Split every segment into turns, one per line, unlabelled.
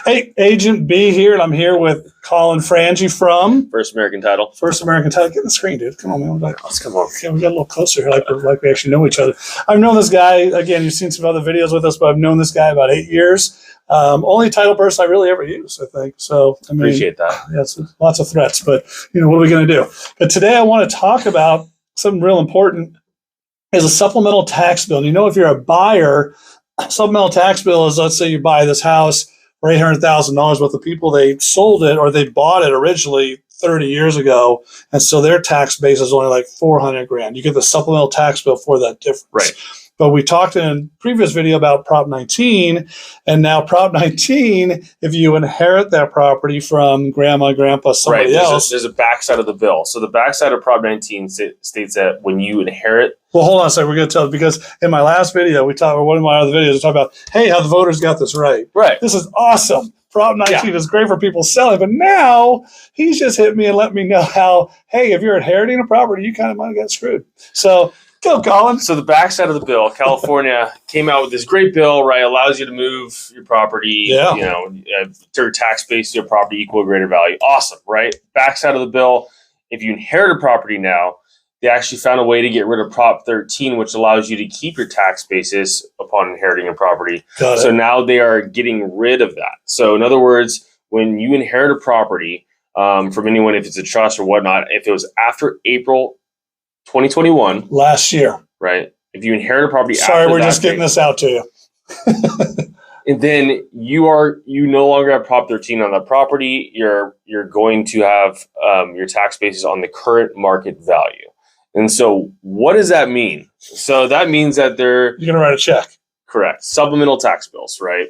Hey, Agent B here, and I'm here with Colin Frangie from
First American Title.
First American Title. Get in the screen, dude. Come on, man.
Let's come over.
Okay, we got a little closer here, like we actually know each other. I've known this guy, again, you've seen some other videos with us, but I've known this guy about 8 years. Only title person I really ever used, I think. So, I mean,
Appreciate that.
Yeah, it's lots of threats, but, what are we going to do? But today I want to talk about something real important is a supplemental tax bill. If you're a buyer, supplemental tax bill is, let's say you buy this house for $800,000, but the people they sold it or they bought it originally 30 years ago, and so their tax base is only like $400,000. You get the supplemental tax bill for that difference.
Right.
But we talked in a previous video about Prop 19, and now Prop 19, if you inherit that property from grandma, grandpa, somebody else.
There's a backside of the bill. So the backside of Prop 19 states that when you inherit.
Well, hold on a second. We're going to tell, because in my last video, or one of my other videos, we talked about, hey, how the voters got this right.
Right.
This is awesome. Prop 19 is great for people selling, but now he's just hit me and let me know how, hey, if you're inheriting a property, you kind of might have got screwed. So go, Colin.
So the backside of the bill, California came out with this great bill, right? Allows you to move your property, your tax base to your property equal or greater value. Awesome, right? Backside of the bill, if you inherit a property now, they actually found a way to get rid of Prop 13, which allows you to keep your tax basis upon inheriting a property. So now they are getting rid of that. So in other words, when you inherit a property from anyone, if it's a trust or whatnot, if it was after April 2021,
last year,
right? If you inherit a property,
sorry, we're just getting this out to you.
And then you no longer have Prop 13 on that property. You're going to have your tax basis on the current market value. And so, what does that mean? So that means that you're
going to write a check.
Correct. Supplemental tax bills, right?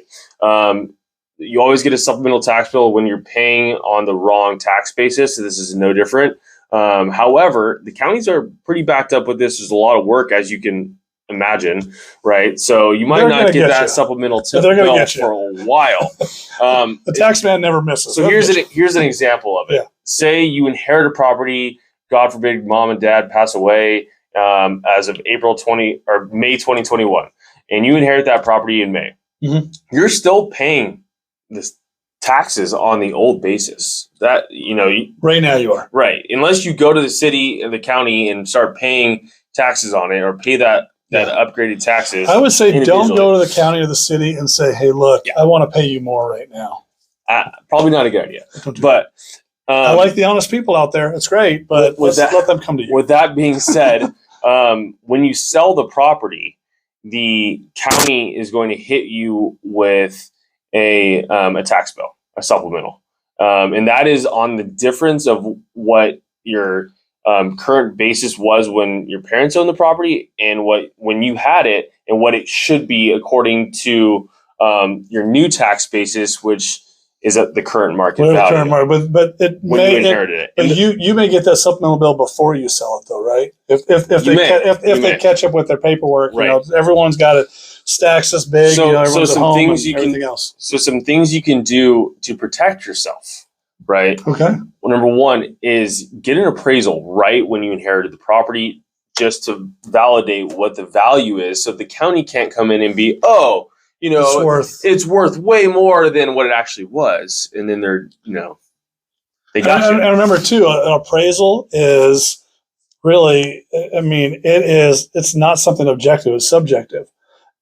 You always get a supplemental tax bill when you're paying on the wrong tax basis. So this is no different. However, the counties are pretty backed up with this. There's a lot of work, as you can imagine, right? So you might not get that supplemental bill for a while.
The tax man never misses.
So here's an example of it.
Yeah.
Say you inherit a property, God forbid, mom and dad pass away as of May 2021, and you inherit that property in May.
Mm-hmm.
You're still paying this taxes on the old basis. That
right now you are
right, unless you go to the city and the county and start paying taxes on it or pay that upgraded taxes.
I would say don't go to the county or the city and say, hey, look, I want to pay you more right now.
Probably not a good idea. But
I like the honest people out there. It's great, but let them come to you.
With that being said, when you sell the property, the county is going to hit you with a tax bill, a supplemental. And that is on the difference of what your current basis was when your parents owned the property and when you had it and what it should be according to your new tax basis, which is at the current market value.
But you
inherited it.
But you may get that supplemental bill before you sell it, though, right? If they catch up with their paperwork,
right.
Everyone's got it stacks this big.
So some things you can do to protect yourself, right?
Okay.
Well, number one is get an appraisal right when you inherited the property, just to validate what the value is, so the county can't come in and be, it's worth way more than what it actually was. And then they got you.
And remember too, an appraisal is really, it's not something objective, it's subjective.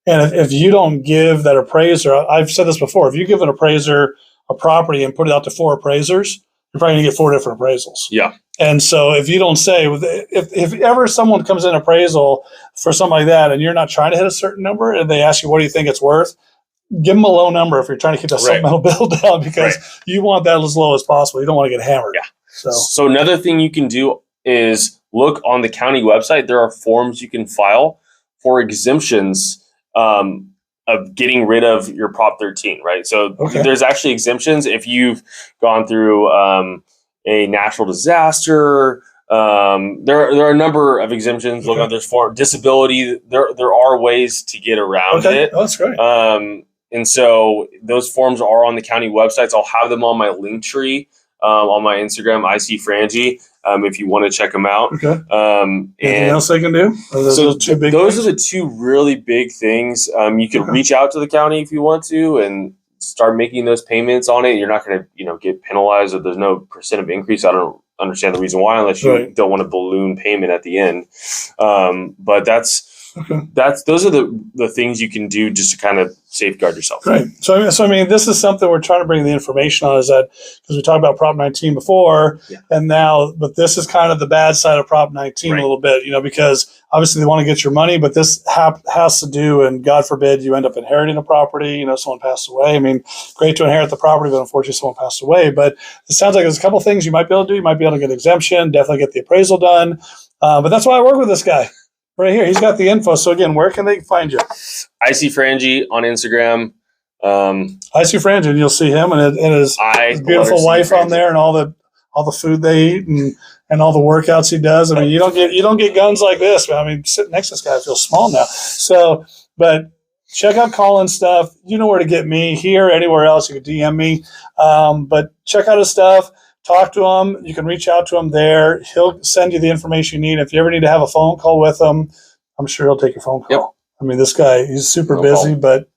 And if you don't give that appraiser, I've said this before, if you give an appraiser a property and put it out to 4 appraisers, you're probably going to get 4 different appraisals.
Yeah.
And so if you don't say, if ever someone comes in appraisal for something like that and you're not trying to hit a certain number and they ask you, what do you think it's worth? Give them a low number if you're trying to keep that supplemental bill down, because you want that as low as possible. You don't want to get hammered.
Yeah. So another thing you can do is look on the county website. There are forms you can file for exemptions of getting rid of your Prop 13, right? So there's actually exemptions if you've gone through a natural disaster. There are a number of exemptions. Look at there's for disability. There are ways to get around it.
Oh, that's great.
And so those forms are on the county websites. I'll have them on my link tree on my Instagram, IC if you want to check them out.
Okay. Anything else they can do?
Those are the 2 really big things. You can reach out to the county if you want to and start making those payments on it, you're not going to, get penalized, or there's no percent of increase. I don't understand the reason why, unless you don't want a balloon payment at the end. But those are the things you can do just to kind of safeguard yourself.
Right. So I mean, this is something we're trying to bring the information on, is that because we talked about Prop 19 before, and now, but this is kind of the bad side of Prop 19 a little bit, because obviously they want to get your money, but this has to do, and God forbid you end up inheriting a property, someone passed away. I mean, great to inherit the property, but unfortunately someone passed away. But it sounds like there's a couple things you might be able to do. You might be able to get exemption, definitely get the appraisal done. But that's why I work with this guy. Right here, he's got the info. So again, where can they find you? IC
Frangie on Instagram.
IC Frangie, and you'll see him and his beautiful wife on there, and all the food they eat, and all the workouts he does. I mean, you don't get guns like this. I mean, sitting next to this guy, I feel small now. So, but check out Colin's stuff. You know where to get me here, anywhere else. You can DM me. But check out his stuff. Talk to him. You can reach out to him there. He'll send you the information you need. If you ever need to have a phone call with him, I'm sure he'll take your phone call. Yep. I mean, this guy, he's super busy, but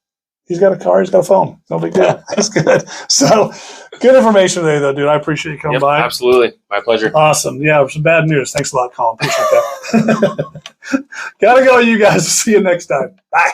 he's got a car, he's got a phone. No big deal. That's good. So good information today, though, dude. I appreciate you coming by.
Absolutely. My pleasure.
Awesome. Yeah, some bad news. Thanks a lot, Colin. Appreciate that. Gotta go, you guys. See you next time. Bye.